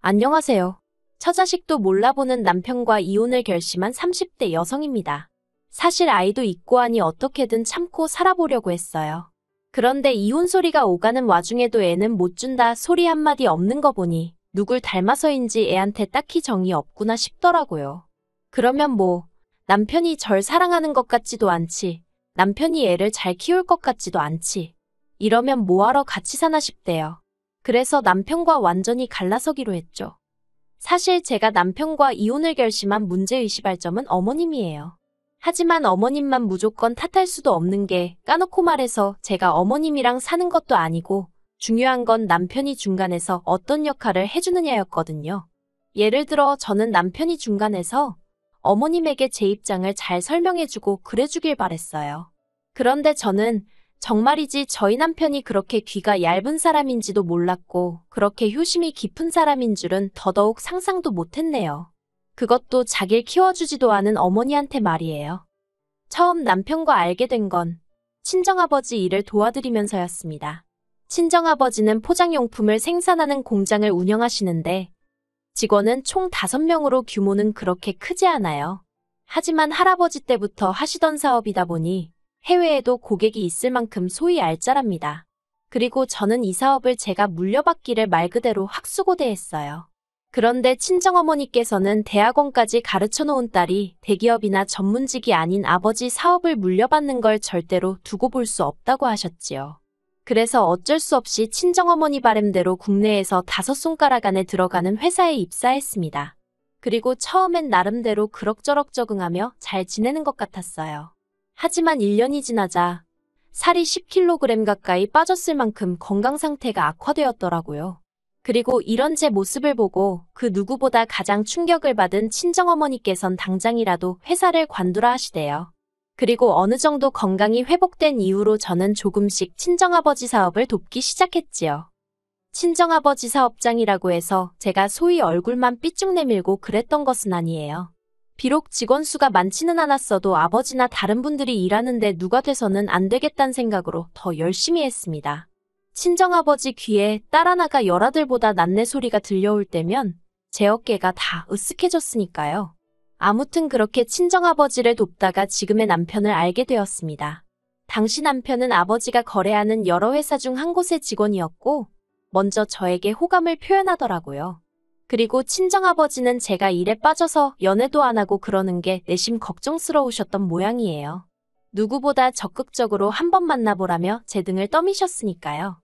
안녕하세요. 처자식도 몰라보는 남편과 이혼을 결심한 30대 여성입니다. 사실 아이도 있고 하니 어떻게든 참고 살아보려고 했어요. 그런데 이혼 소리가 오가는 와중에도 애는 못 준다 소리 한마디 없는 거 보니 누굴 닮아서인지 애한테 딱히 정이 없구나 싶더라고요. 그러면 뭐 남편이 절 사랑하는 것 같지도 않지, 남편이 애를 잘 키울 것 같지도 않지. 이러면 뭐하러 같이 사나 싶대요. 그래서 남편과 완전히 갈라서기로 했죠. 사실 제가 남편과 이혼을 결심한 문제의식 발점은 어머님이에요. 하지만 어머님만 무조건 탓할 수도 없는 게 까놓고 말해서 제가 어머님이랑 사는 것도 아니고 중요한 건 남편이 중간에서 어떤 역할을 해주느냐였거든요. 예를 들어 저는 남편이 중간에서 어머님에게 제 입장을 잘 설명해주고 그래주길 바랬어요. 그런데 저는 정말이지 저희 남편이 그렇게 귀가 얇은 사람인지도 몰랐고 그렇게 효심이 깊은 사람인 줄은 더더욱 상상도 못했네요. 그것도 자길 키워주지도 않은 어머니한테 말이에요. 처음 남편과 알게 된 건 친정아버지 일을 도와드리면서였습니다. 친정아버지는 포장용품을 생산하는 공장을 운영하시는데 직원은 총 5명으로 규모는 그렇게 크지 않아요. 하지만 할아버지 때부터 하시던 사업이다 보니 해외에도 고객이 있을 만큼 소위 알짜랍니다. 그리고 저는 이 사업을 제가 물려받기를 말 그대로 학수고대했어요. 그런데 친정어머니께서는 대학원까지 가르쳐 놓은 딸이 대기업이나 전문직이 아닌 아버지 사업을 물려받는 걸 절대로 두고 볼 수 없다고 하셨지요. 그래서 어쩔 수 없이 친정어머니 바람대로 국내에서 5손가락 안에 들어가는 회사에 입사했습니다. 그리고 처음엔 나름대로 그럭저럭 적응하며 잘 지내는 것 같았어요. 하지만 1년이 지나자 살이 10kg 가까이 빠졌을 만큼 건강 상태가 악화되었더라고요. 그리고 이런 제 모습을 보고 그 누구보다 가장 충격을 받은 친정어머니께선 당장이라도 회사를 관두라 하시대요. 그리고 어느 정도 건강이 회복된 이후로 저는 조금씩 친정아버지 사업을 돕기 시작했지요. 친정아버지 사업장이라고 해서 제가 소위 얼굴만 삐쭉 내밀고 그랬던 것은 아니에요. 비록 직원 수가 많지는 않았어도 아버지나 다른 분들이 일하는데 누가 돼서는 안 되겠다는 생각으로 더 열심히 했습니다. 친정아버지 귀에 딸 하나가 열아들보다 낫네 소리가 들려올 때면 제 어깨가 다 으쓱해졌으니까요. 아무튼 그렇게 친정아버지를 돕다가 지금의 남편을 알게 되었습니다. 당시 남편은 아버지가 거래하는 여러 회사 중 한 곳의 직원이었고 먼저 저에게 호감을 표현하더라고요. 그리고 친정아버지는 제가 일에 빠져서 연애도 안 하고 그러는 게 내심 걱정스러우셨던 모양이에요. 누구보다 적극적으로 한번 만나보라며 제 등을 떠미셨으니까요.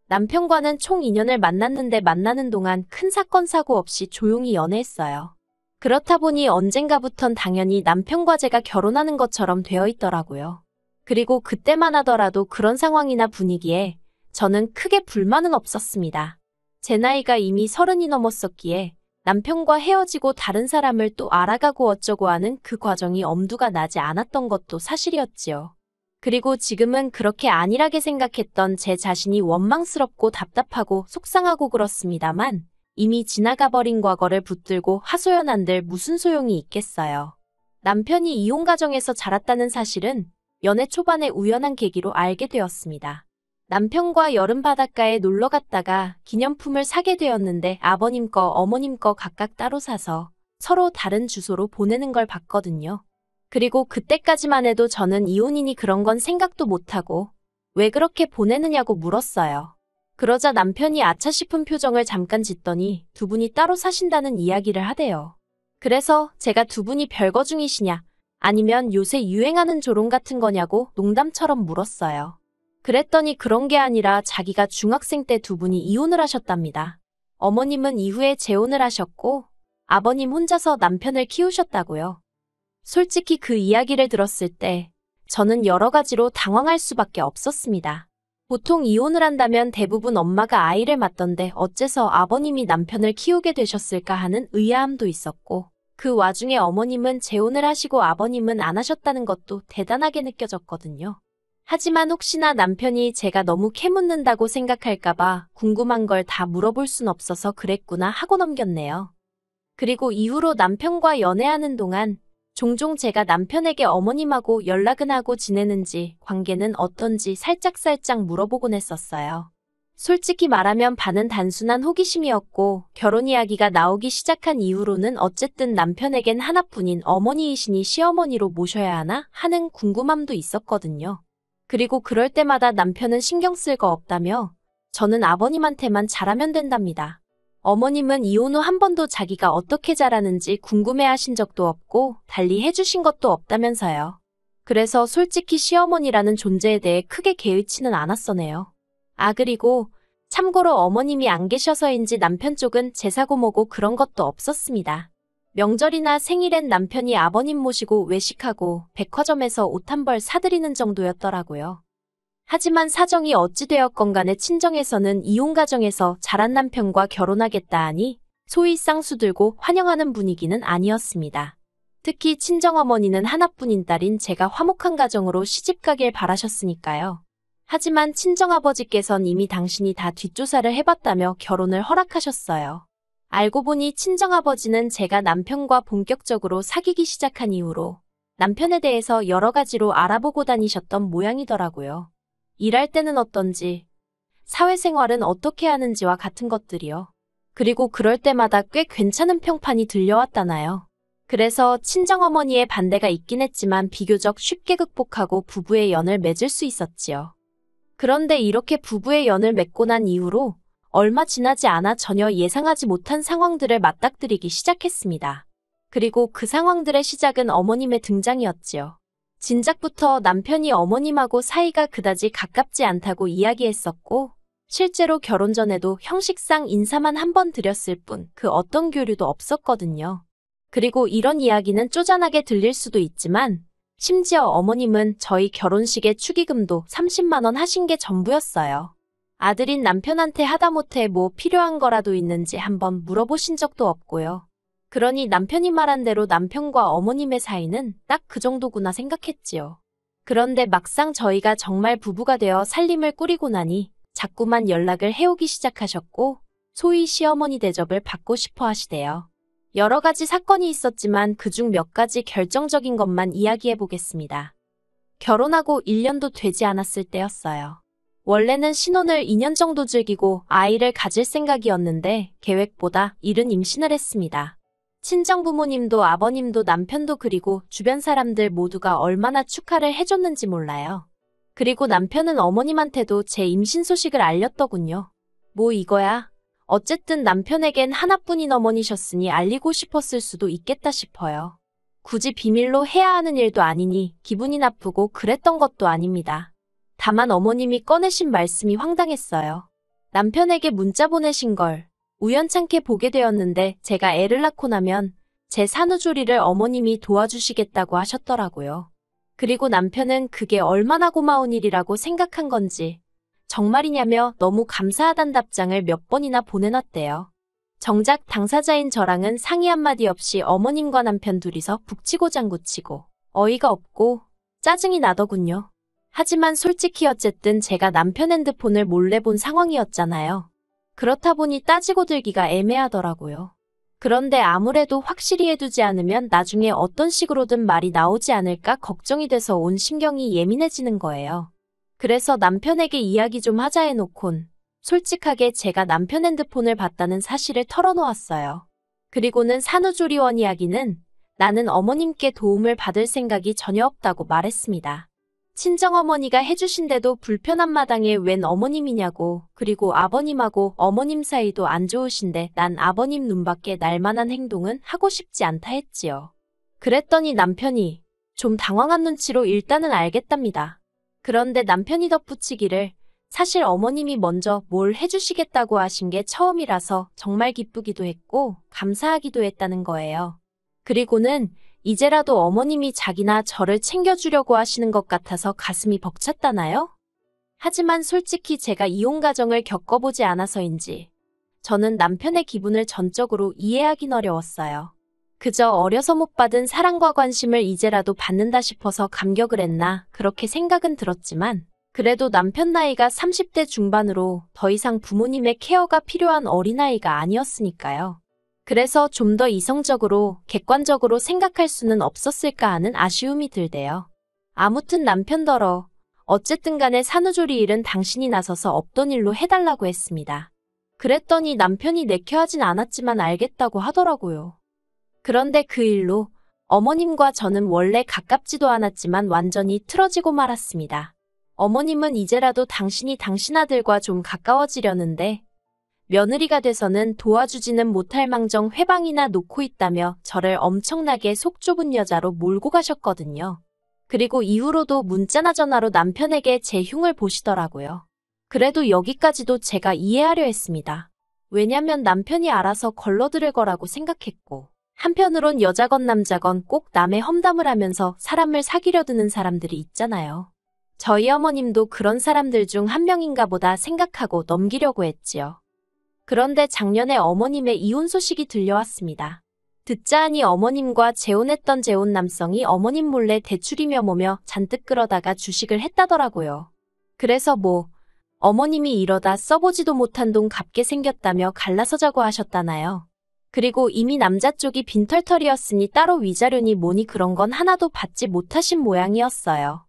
남편과는 총 2년을 만났는데 만나는 동안 큰 사건 사고 없이 조용히 연애했어요. 그렇다 보니 언젠가부턴 당연히 남편과 제가 결혼하는 것처럼 되어 있더라고요. 그리고 그때만 하더라도 그런 상황이나 분위기에 저는 크게 불만은 없었습니다. 제 나이가 이미 30이 넘었었기에 남편과 헤어지고 다른 사람을 또 알아가고 어쩌고 하는 그 과정이 엄두가 나지 않았던 것도 사실이었지요. 그리고 지금은 그렇게 안일하게 생각했던 제 자신이 원망스럽고 답답하고 속상하고 그렇습니다만 이미 지나가버린 과거를 붙들고 하소연한들 무슨 소용이 있겠어요. 남편이 이혼 가정에서 자랐다는 사실은 연애 초반에 우연한 계기로 알게 되었습니다. 남편과 여름 바닷가에 놀러 갔다가 기념품을 사게 되었는데 아버님 거, 어머님 거 각각 따로 사서 서로 다른 주소로 보내는 걸 봤거든요. 그리고 그때까지만 해도 저는 이혼이니 그런 건 생각도 못하고 왜 그렇게 보내느냐고 물었어요. 그러자 남편이 아차 싶은 표정을 잠깐 짓더니 두 분이 따로 사신다는 이야기를 하대요. 그래서 제가 두 분이 별거 중이시냐 아니면 요새 유행하는 조롱 같은 거냐고 농담처럼 물었어요. 그랬더니 그런 게 아니라 자기가 중학생 때 두 분이 이혼을 하셨답니다. 어머님은 이후에 재혼을 하셨고 아버님 혼자서 남편을 키우셨다고요. 솔직히 그 이야기를 들었을 때 저는 여러 가지로 당황할 수밖에 없었습니다. 보통 이혼을 한다면 대부분 엄마가 아이를 맡던데 어째서 아버님이 남편을 키우게 되셨을까 하는 의아함도 있었고 그 와중에 어머님은 재혼을 하시고 아버님은 안 하셨다는 것도 대단하게 느껴졌거든요. 하지만 혹시나 남편이 제가 너무 캐묻는다고 생각할까봐 궁금한 걸 다 물어볼 순 없어서 그랬구나 하고 넘겼네요. 그리고 이후로 남편과 연애하는 동안 종종 제가 남편에게 어머님하고 연락은 하고 지내는지 관계는 어떤지 살짝살짝 물어보곤 했었어요. 솔직히 말하면 반은 단순한 호기심이었고 결혼 이야기가 나오기 시작한 이후로는 어쨌든 남편에겐 하나뿐인 어머니이시니 시어머니로 모셔야 하나 하는 궁금함도 있었거든요. 그리고 그럴 때마다 남편은 신경 쓸 거 없다며 저는 아버님한테만 잘하면 된답니다. 어머님은 이혼 후 한 번도 자기가 어떻게 자라는지 궁금해하신 적도 없고 달리 해주신 것도 없다면서요. 그래서 솔직히 시어머니라는 존재에 대해 크게 개의치는 않았어네요. 그리고 참고로 어머님이 안 계셔서인지 남편 쪽은 제사고 뭐고 그런 것도 없었습니다. 명절이나 생일엔 남편이 아버님 모시고 외식하고 백화점에서 옷 한 벌 사드리는 정도였더라고요. 하지만 사정이 어찌 되었건 간에 친정에서는 이혼 가정에서 자란 남편과 결혼하겠다 하니 소위 쌍수 들고 환영하는 분위기는 아니었습니다. 특히 친정어머니는 하나뿐인 딸인 제가 화목한 가정으로 시집가길 바라셨으니까요. 하지만 친정아버지께선 이미 당신이 다 뒷조사를 해봤다며 결혼을 허락하셨어요. 알고 보니 친정아버지는 제가 남편과 본격적으로 사귀기 시작한 이후로 남편에 대해서 여러 가지로 알아보고 다니셨던 모양이더라고요. 일할 때는 어떤지, 사회생활은 어떻게 하는지와 같은 것들이요. 그리고 그럴 때마다 꽤 괜찮은 평판이 들려왔다나요. 그래서 친정어머니의 반대가 있긴 했지만 비교적 쉽게 극복하고 부부의 연을 맺을 수 있었지요. 그런데 이렇게 부부의 연을 맺고 난 이후로 얼마 지나지 않아 전혀 예상하지 못한 상황들을 맞닥뜨리기 시작했습니다. 그리고 그 상황들의 시작은 어머님의 등장이었지요. 진작부터 남편이 어머님하고 사이가 그다지 가깝지 않다고 이야기했었고 실제로 결혼 전에도 형식상 인사만 한 번 드렸을 뿐 그 어떤 교류도 없었거든요. 그리고 이런 이야기는 쪼잔하게 들릴 수도 있지만 심지어 어머님은 저희 결혼식에 축의금도 30만 원 하신 게 전부였어요. 아들인 남편한테 하다못해 뭐 필요한 거라도 있는지 한번 물어보신 적도 없고요. 그러니 남편이 말한 대로 남편과 어머님의 사이는 딱 그 정도구나 생각했지요. 그런데 막상 저희가 정말 부부가 되어 살림을 꾸리고 나니 자꾸만 연락을 해오기 시작하셨고 소위 시어머니 대접을 받고 싶어 하시대요. 여러 가지 사건이 있었지만 그중 몇 가지 결정적인 것만 이야기해 보겠습니다. 결혼하고 1년도 되지 않았을 때였어요. 원래는 신혼을 2년 정도 즐기고 아이를 가질 생각이었는데 계획보다 이른 임신을 했습니다. 친정부모님도 아버님도 남편도 그리고 주변 사람들 모두가 얼마나 축하를 해줬는지 몰라요. 그리고 남편은 어머님한테도 제 임신 소식을 알렸더군요. 뭐 이거야? 어쨌든 남편에겐 하나뿐인 어머니셨으니 알리고 싶었을 수도 있겠다 싶어요. 굳이 비밀로 해야 하는 일도 아니니 기분이 나쁘고 그랬던 것도 아닙니다. 다만 어머님이 꺼내신 말씀이 황당했어요. 남편에게 문자 보내신 걸 우연찮게 보게 되었는데 제가 애를 낳고 나면 제 산후조리를 어머님이 도와주시겠다고 하셨더라고요. 그리고 남편은 그게 얼마나 고마운 일이라고 생각한 건지 정말이냐며 너무 감사하단 답장을 몇 번이나 보내놨대요. 정작 당사자인 저랑은 상의 한마디 없이 어머님과 남편 둘이서 북치고 장구치고 어이가 없고 짜증이 나더군요. 하지만 솔직히 어쨌든 제가 남편 핸드폰을 몰래 본 상황이었잖아요. 그렇다 보니 따지고 들기가 애매하더라고요. 그런데 아무래도 확실히 해두지 않으면 나중에 어떤 식으로든 말이 나오지 않을까 걱정이 돼서 온 신경이 예민해지는 거예요. 그래서 남편에게 이야기 좀 하자 해놓곤 솔직하게 제가 남편 핸드폰을 봤다는 사실을 털어놓았어요. 그리고는 산후조리원 이야기는 나는 어머님께 도움을 받을 생각이 전혀 없다고 말했습니다. 친정어머니가 해주신데도 불편한 마당에 웬 어머님이냐고, 그리고 아버님하고 어머님 사이도 안 좋으신데 난 아버님 눈밖에 날만한 행동은 하고 싶지 않다 했지요. 그랬더니 남편이 좀 당황한 눈치로 일단은 알겠답니다. 그런데 남편이 덧붙이기를 사실 어머님이 먼저 뭘 해주시겠다고 하신 게 처음이라서 정말 기쁘기도 했고 감사하기도 했다는 거예요. 그리고는 이제라도 어머님이 자기나 저를 챙겨주려고 하시는 것 같아서 가슴이 벅찼다나요? 하지만 솔직히 제가 이혼 가정을 겪어보지 않아서인지 저는 남편의 기분을 전적으로 이해하긴 어려웠어요. 그저 어려서 못 받은 사랑과 관심을 이제라도 받는다 싶어서 감격을 했나 그렇게 생각은 들었지만 그래도 남편 나이가 30대 중반으로 더 이상 부모님의 케어가 필요한 어린아이가 아니었으니까요. 그래서 좀 더 이성적으로 객관적으로 생각할 수는 없었을까 하는 아쉬움이 들대요. 아무튼 남편더러 어쨌든 간에 산후조리 일은 당신이 나서서 없던 일로 해달라고 했습니다. 그랬더니 남편이 내켜하진 않았지만 알겠다고 하더라고요. 그런데 그 일로 어머님과 저는 원래 가깝지도 않았지만 완전히 틀어지고 말았습니다. 어머님은 이제라도 당신이 당신 아들과 좀 가까워지려는데 며느리가 돼서는 도와주지는 못할 망정 회방이나 놓고 있다며 저를 엄청나게 속 좁은 여자로 몰고 가셨거든요. 그리고 이후로도 문자나 전화로 남편에게 제 흉을 보시더라고요. 그래도 여기까지도 제가 이해하려 했습니다. 왜냐면 남편이 알아서 걸러들을 거라고 생각했고 한편으론 여자건 남자건 꼭 남의 험담을 하면서 사람을 사귀려 드는 사람들이 있잖아요. 저희 어머님도 그런 사람들 중 한 명인가 보다 생각하고 넘기려고 했지요. 그런데 작년에 어머님의 이혼 소식이 들려왔습니다. 듣자 하니 어머님과 재혼했던 재혼 남성이 어머님 몰래 대출이며 뭐며 잔뜩 끌어다가 주식을 했다더라고요. 그래서 어머님이 이러다 써보지도 못한 돈 갚게 생겼다며 갈라서자고 하셨다나요. 그리고 이미 남자 쪽이 빈털털이었으니 따로 위자료니 뭐니 그런 건 하나도 받지 못하신 모양이었어요.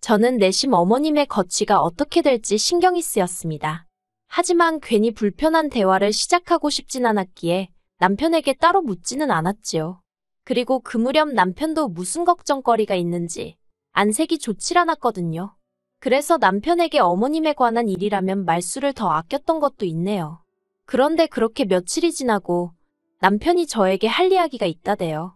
저는 내심 어머님의 거취가 어떻게 될지 신경이 쓰였습니다. 하지만 괜히 불편한 대화를 시작하고 싶진 않았기에 남편에게 따로 묻지는 않았지요. 그리고 그 무렵 남편도 무슨 걱정거리가 있는지 안색이 좋질 않았거든요. 그래서 남편에게 어머님에 관한 일이라면 말수를 더 아꼈던 것도 있네요. 그런데 그렇게 며칠이 지나고 남편이 저에게 할 이야기가 있다대요.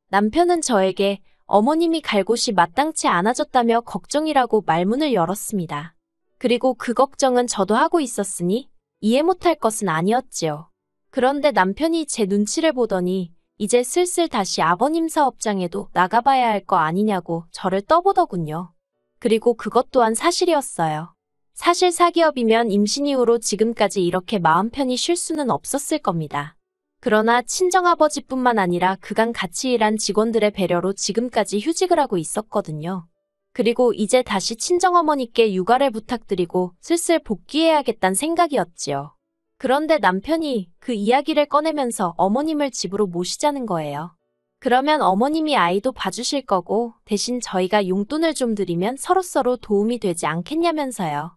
남편은 저에게 어머님이 갈 곳이 마땅치 않아졌다며 걱정이라고 말문을 열었습니다. 그리고 그 걱정은 저도 하고 있었으니 이해 못할 것은 아니었지요. 그런데 남편이 제 눈치를 보더니 이제 슬슬 다시 아버님 사업장에도 나가봐야 할 거 아니냐고 저를 떠보더군요. 그리고 그것 또한 사실이었어요. 사실 사기업이면 임신 이후로 지금까지 이렇게 마음 편히 쉴 수는 없었을 겁니다. 그러나 친정아버지뿐만 아니라 그간 같이 일한 직원들의 배려로 지금까지 휴직을 하고 있었거든요. 그리고 이제 다시 친정어머니께 육아를 부탁드리고 슬슬 복귀해야겠다는 생각이었지요. 그런데 남편이 그 이야기를 꺼내면서 어머님을 집으로 모시자는 거예요. 그러면 어머님이 아이도 봐주실 거고 대신 저희가 용돈을 좀 드리면 서로서로 도움이 되지 않겠냐면서요.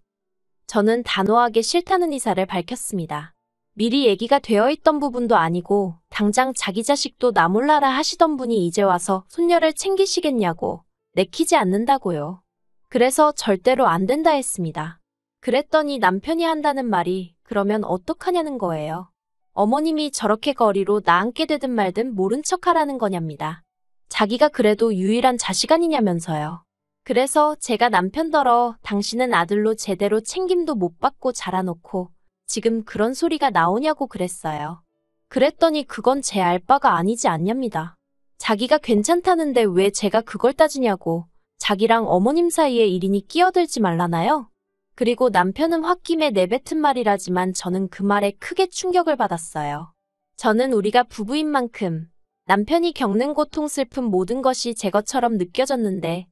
저는 단호하게 싫다는 의사를 밝혔습니다. 미리 얘기가 되어 있던 부분도 아니고 당장 자기 자식도 나 몰라라 하시던 분이 이제 와서 손녀를 챙기시겠냐고 내키지 않는다고요. 그래서 절대로 안 된다 했습니다. 그랬더니 남편이 한다는 말이 그러면 어떡하냐는 거예요. 어머님이 저렇게 거리로 나앉게 되든 말든 모른 척하라는 거냐입니다. 자기가 그래도 유일한 자식 아니냐면서요. 그래서 제가 남편더러 당신은 아들로 제대로 챙김도 못 받고 자라놓고 지금 그런 소리가 나오냐고 그랬어요. 그랬더니 그건 제 알바가 아니지 않냐입니다. 자기가 괜찮다는데 왜 제가 그걸 따지냐고 자기랑 어머님 사이의 일이니 끼어들지 말라나요? 그리고 남편은 홧김에 내뱉은 말이라지만 저는 그 말에 크게 충격을 받았어요. 저는 우리가 부부인 만큼 남편이 겪는 고통 슬픔 모든 것이 제 것처럼 느껴졌는데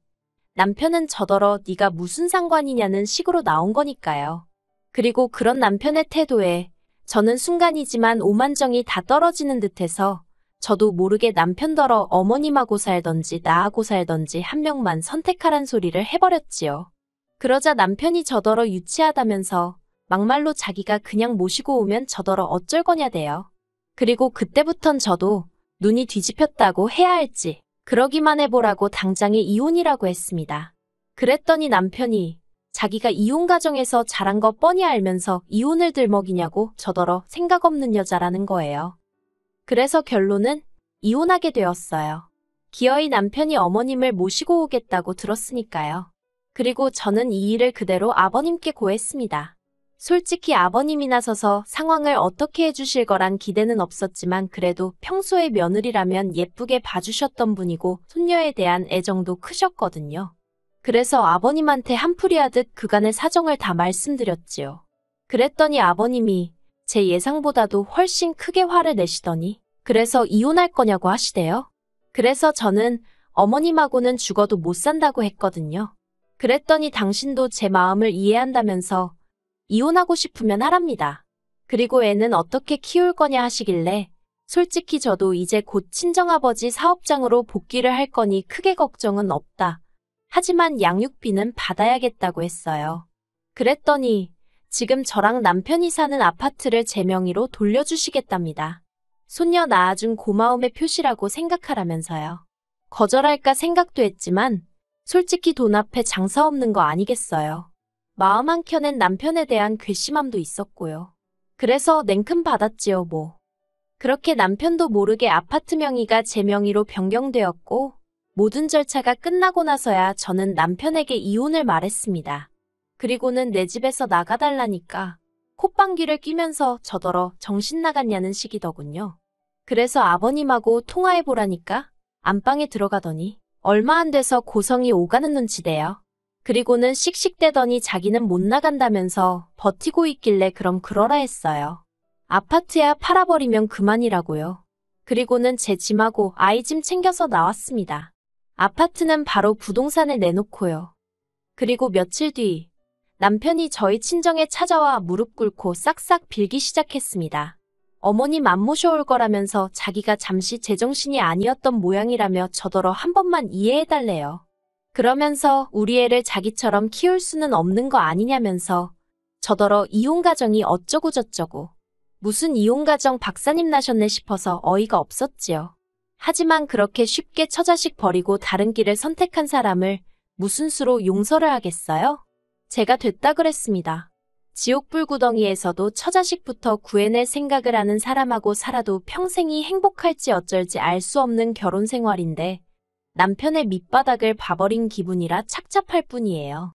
남편은 저더러 네가 무슨 상관이냐는 식으로 나온 거니까요. 그리고 그런 남편의 태도에 저는 순간이지만 오만정이 다 떨어지는 듯해서 저도 모르게 남편더러 어머님하고 살던지 나하고 살던지 한 명만 선택하란 소리를 해버렸지요. 그러자 남편이 저더러 유치하다면서 막말로 자기가 그냥 모시고 오면 저더러 어쩔 거냐대요. 그리고 그때부턴 저도 눈이 뒤집혔다고 해야 할지 그러기만 해보라고 당장에 이혼이라고 했습니다. 그랬더니 남편이 자기가 이혼 가정에서 자란 거 뻔히 알면서 이혼을 들먹이냐고 저더러 생각 없는 여자라는 거예요. 그래서 결론은 이혼하게 되었어요. 기어이 남편이 어머님을 모시고 오겠다고 들었으니까요. 그리고 저는 이 일을 그대로 아버님께 고했습니다. 솔직히 아버님이 나서서 상황을 어떻게 해주실 거란 기대는 없었지만 그래도 평소에 며느리라면 예쁘게 봐주셨던 분이고 손녀에 대한 애정도 크셨거든요. 그래서 아버님한테 한풀이하듯 그간의 사정을 다 말씀드렸지요. 그랬더니 아버님이 제 예상보다도 훨씬 크게 화를 내시더니 그래서 이혼할 거냐고 하시대요. 그래서 저는 어머님하고는 죽어도 못 산다고 했거든요. 그랬더니 당신도 제 마음을 이해한다면서 이혼하고 싶으면 하랍니다. 그리고 애는 어떻게 키울 거냐 하시길래 솔직히 저도 이제 곧 친정아버지 사업장으로 복귀를 할 거니 크게 걱정은 없다. 하지만 양육비는 받아야겠다고 했어요. 그랬더니 지금 저랑 남편이 사는 아파트를 제 명의로 돌려주시겠답니다. 손녀 낳아준 고마움의 표시라고 생각하라면서요. 거절할까 생각도 했지만 솔직히 돈 앞에 장사 없는 거 아니겠어요. 마음 한켠엔 남편에 대한 괘씸함도 있었고요. 그래서 냉큼 받았지요 뭐. 그렇게 남편도 모르게 아파트 명의가 제 명의로 변경되었고 모든 절차가 끝나고 나서야 저는 남편에게 이혼을 말했습니다. 그리고는 내 집에서 나가달라니까 콧방귀를 뀌면서 저더러 정신 나갔냐는 식이더군요. 그래서 아버님하고 통화해보라니까 안방에 들어가더니 얼마 안 돼서 고성이 오가는 눈치대요. 그리고는 씩씩대더니 자기는 못 나간다면서 버티고 있길래 그럼 그러라 했어요. 아파트야 팔아버리면 그만이라고요. 그리고는 제 짐하고 아이 짐 챙겨서 나왔습니다. 아파트는 바로 부동산에 내놓고요. 그리고 며칠 뒤 남편이 저희 친정에 찾아와 무릎 꿇고 싹싹 빌기 시작했습니다. 어머님 안 모셔올 거라면서 자기가 잠시 제정신이 아니었던 모양이라며 저더러 한 번만 이해해달래요. 그러면서 우리 애를 자기처럼 키울 수는 없는 거 아니냐면서 저더러 이혼 가정이 어쩌고 저쩌고 무슨 이혼 가정 박사님 나셨네 싶어서 어이가 없었지요. 하지만 그렇게 쉽게 처자식 버리고 다른 길을 선택한 사람을 무슨 수로 용서를 하겠어요? 제가 됐다 그랬습니다. 지옥불구덩이에서도 처자식부터 구해낼 생각을 하는 사람하고 살아도 평생이 행복할지 어쩔지 알 수 없는 결혼 생활인데 남편의 밑바닥을 봐버린 기분이라 착잡할 뿐이에요.